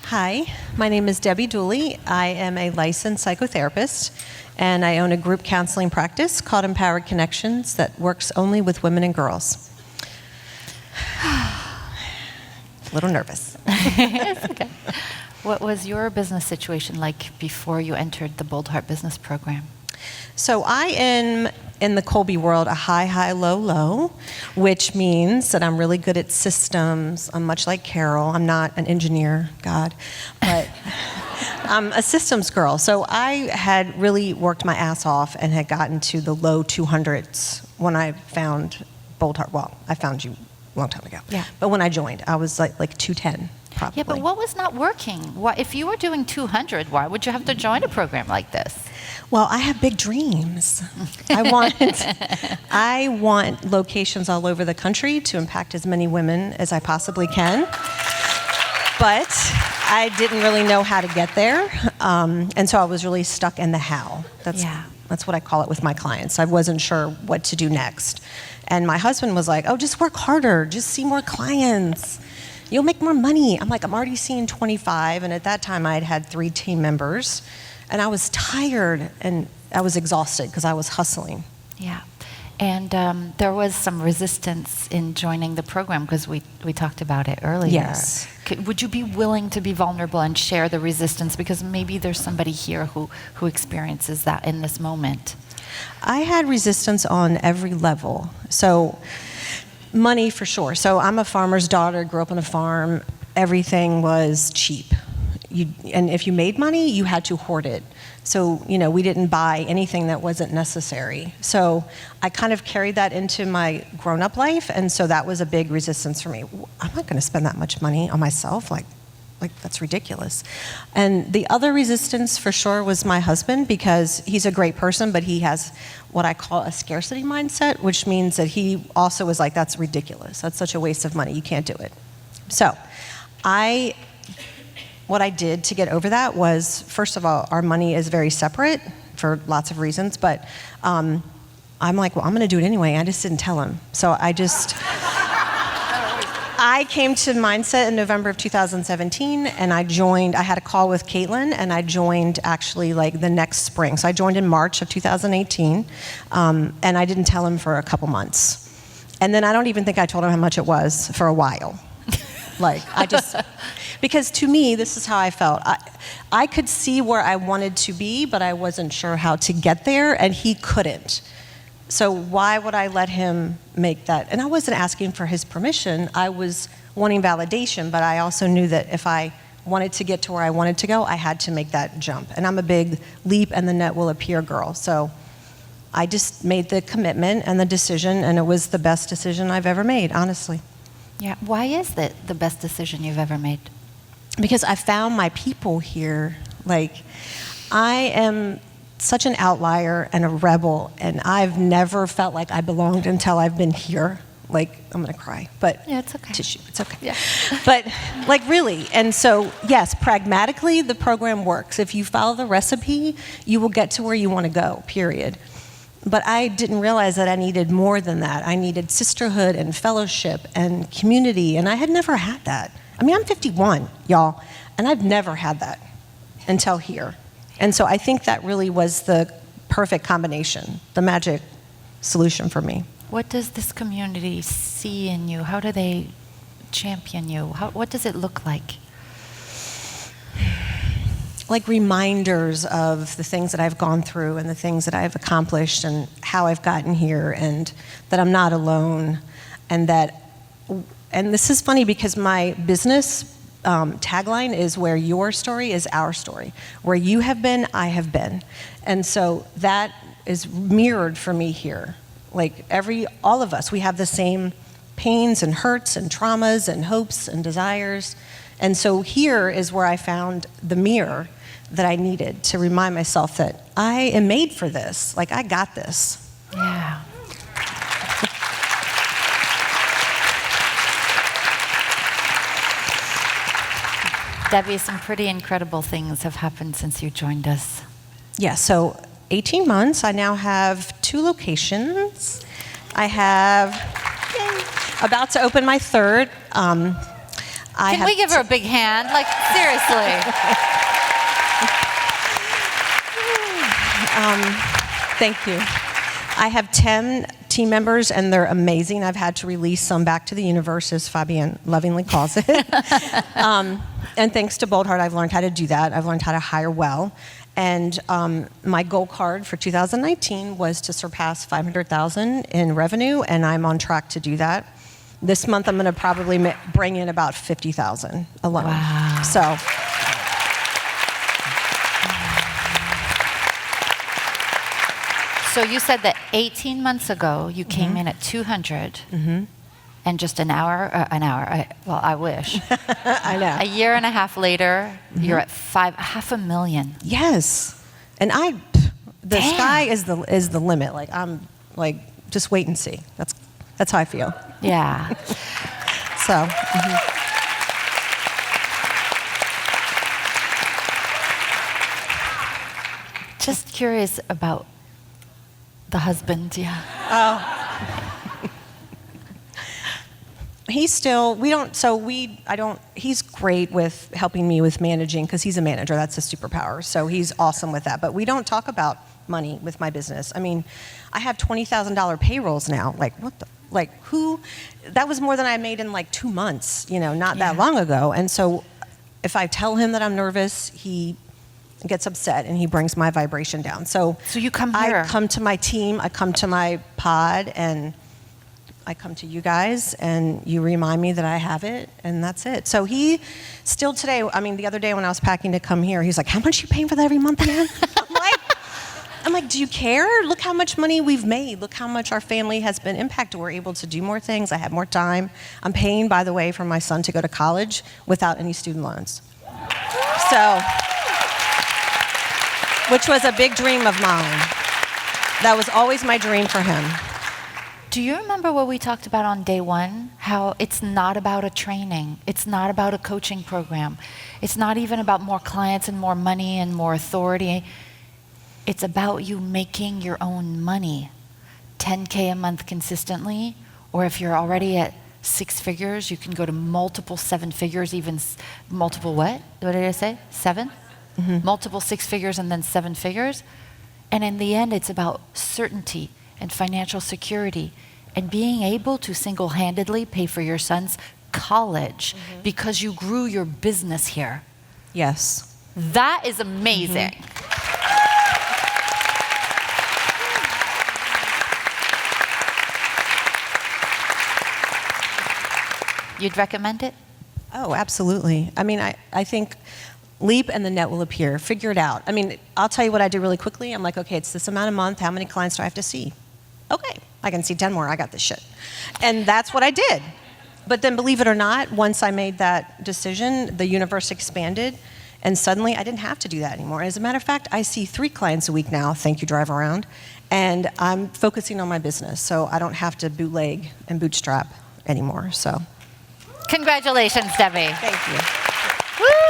Hi, my name is Debbie Duley. I am a licensed psychotherapist, and I own a group counseling practice called Empowered Connections that works only with women and girls. A little nervous. It's okay. What was your business situation like before you entered the Boldheart business program? So I am, in the Colby world, a high, high, low, low, which means that I'm really good at systems. I'm much like Carol. I'm not an engineer, God, but I'm a systems girl. So I had really worked my ass off and had gotten to the low 200s when I found Boldheart. Well, I found you a long time ago. Yeah. But when I joined, I was like 210. Probably. Yeah, but what was not working? Why, if you were doing 200, why would you have to join a program like this? Well, I have big dreams. I want locations all over the country to impact as many women as I possibly can. But I didn't really know how to get there. And so I was really stuck in the how. That's what I call it with my clients. I wasn't sure what to do next. And my husband was like, oh, just work harder. Just see more clients. You'll make more money. I'm like, I'm already seeing 25. And at that time, I had had 3 team members. And I was tired and I was exhausted because I was hustling. Yeah. And there was some resistance in joining the program because we talked about it earlier. Yes. Would you be willing to be vulnerable and share the resistance? Because maybe there's somebody here who experiences that in this moment. I had resistance on every level. So money for sure. So I'm a farmer's daughter, grew up on a farm. Everything was cheap. And if you made money, you had to hoard it. So, we didn't buy anything that wasn't necessary. So I kind of carried that into my grown-up life, and so that was a big resistance for me. I'm not going to spend that much money on myself. Like that's ridiculous. And the other resistance for sure was my husband, because he's a great person, but he has what I call a scarcity mindset, which means that he also was like, that's ridiculous. That's such a waste of money. You can't do it. So what I did to get over that was, first of all, our money is very separate for lots of reasons, but I'm like, well, I'm going to do it anyway. I just didn't tell him. So I came to Mindset in November of 2017, and I had a call with Caitlin, and I joined actually like the next spring. So I joined in March of 2018, and I didn't tell him for a couple months. And then I don't even think I told him how much it was for a while. Because to me, this is how I felt. I could see where I wanted to be, but I wasn't sure how to get there, and he couldn't. So why would I let him make that? And I wasn't asking for his permission. I was wanting validation, but I also knew that if I wanted to get to where I wanted to go, I had to make that jump. And I'm a big leap and the net will appear girl. So I just made the commitment and the decision, and it was the best decision I've ever made, honestly. Yeah. Why is that the best decision you've ever made? Because I found my people here. I am such an outlier and a rebel, and I've never felt like I belonged until I've been here. I'm gonna cry, but yeah, it's okay. Tissue, it's okay. Yeah. But really, and so yes, pragmatically, the program works. If you follow the recipe, you will get to where you want to go. Period. But I didn't realize that I needed more than that. I needed sisterhood and fellowship and community, and I had never had that. I mean, I'm 51, y'all, and I've never had that until here. And so I think that really was the perfect combination, the magic solution for me. What does this community see in you? How do they champion you? What does it look like? Like reminders of the things that I've gone through and the things that I've accomplished and how I've gotten here, and that I'm not alone, and this is funny because my business tagline is where your story is our story. Where you have been, I have been. And so that is mirrored for me here. All of us, we have the same pains and hurts and traumas and hopes and desires. And so here is where I found the mirror that I needed to remind myself that I am made for this. I got this. Yeah. Debbie, some pretty incredible things have happened since you joined us. Yeah, so 18 months. I now have 2 locations. I have about to open my 3rd. Can we give her a big hand? Like, seriously. Thank you. I have 10 team members, and they're amazing. I've had to release some back to the universe, as Fabienne lovingly calls it. And thanks to Boldheart, I've learned how to do that. I've learned how to hire well. And my goal card for 2019 was to surpass 500,000 in revenue, and I'm on track to do that. This month, I'm going to probably bring in about 50,000 alone. Wow. So you said that 18 months ago, you came in at 200, and just an hour, well, I wish. I know. A year and a half later, you're at 500,000. Yes. And the sky is the limit. Like, I'm like, just wait and see. That's how I feel. Yeah. So. Just curious about the husband, yeah. He's great with helping me with managing, because he's a manager. That's a superpower. So he's awesome with that. But we don't talk about money with my business. I mean, I have $20,000 payrolls now. Like, what the? Like, who? That was more than I made in like 2 months, not that long ago. And so if I tell him that I'm nervous, he gets upset and he brings my vibration down. So you come here. I come to my team, I come to my pod, and I come to you guys, and you remind me that I have it, and that's it. So he still today, the other day when I was packing to come here, he's like, how much are you paying for that every month again? I'm like, do you care? Look how much money we've made. Look how much our family has been impacted. We're able to do more things. I have more time. I'm paying, by the way, for my son to go to college without any student loans. So, which was a big dream of mine. That was always my dream for him. Do you remember what we talked about on day one? How it's not about a training. It's not about a coaching program. It's not even about more clients and more money and more authority. It's about you making your own money. 10K a month consistently, or if you're already at 6 figures, you can go to multiple 7 figures, even multiple what? What did I say? 7? Multiple 6 figures and then 7 figures. And in the end, it's about certainty and financial security and being able to single-handedly pay for your son's college because you grew your business here. Yes. That is amazing. You'd recommend it? Oh, absolutely. I think leap and the net will appear. Figure it out. I'll tell you what I do really quickly. I'm like, okay, it's this amount a month. How many clients do I have to see? Okay, I can see 10 more. I got this shit. And that's what I did. But then, believe it or not, once I made that decision, the universe expanded, and suddenly I didn't have to do that anymore. As a matter of fact, I see 3 clients a week now, thank you, Drive Around, and I'm focusing on my business, so I don't have to bootleg and bootstrap anymore, so. Congratulations, Debbie. Thank you. Woo!